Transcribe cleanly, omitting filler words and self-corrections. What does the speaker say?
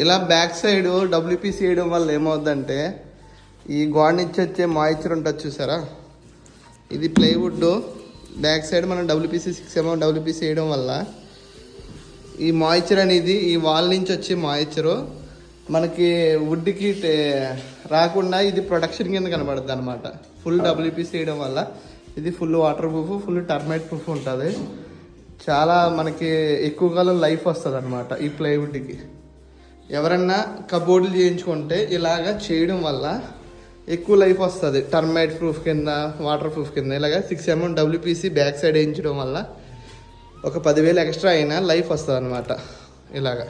ఇలా back side WPC వేయడం వల్ల ఏమవుద్దంటే ఈ గోడ నుంచి వచ్చే మాయిశ్చర్ ఉంటుంది చూసారా, ఇది ప్లైవుడ్ బ్యాక్ సైడ్ మనం డబ్ల్యూపీసీ 6mm డబ్ల్యూపీసీ వేయడం వల్ల ఈ మాయిశ్చర్ అనేది ఈ వాల్ నుంచి వచ్చే మాయిశ్చరు మనకి వుడ్కి రాకుండా ఇది ప్రొటెక్షన్ కింద కనబడుతుంది అనమాట. ఫుల్ డబ్ల్యూపీసీ వేయడం వల్ల ఇది full water proof, full termite proof ఉంటుంది. చాలా మనకి ఎక్కువ కాలం లైఫ్ వస్తుంది అనమాట ఈ ప్లైవుడ్కి. ఎవరన్నా కబోర్డులు చేయించుకుంటే ఇలాగా చేయడం వల్ల ఎక్కువ లైఫ్ వస్తుంది. టర్మైట్ ప్రూఫ్ కింద, వాటర్ ప్రూఫ్ కింద ఇలాగ 6mm డబ్ల్యూపీసీ బ్యాక్ సైడ్ వేయించడం వల్ల ఒక 10,000 ఎక్స్ట్రా అయినా లైఫ్ వస్తుంది అనమాట ఇలాగా.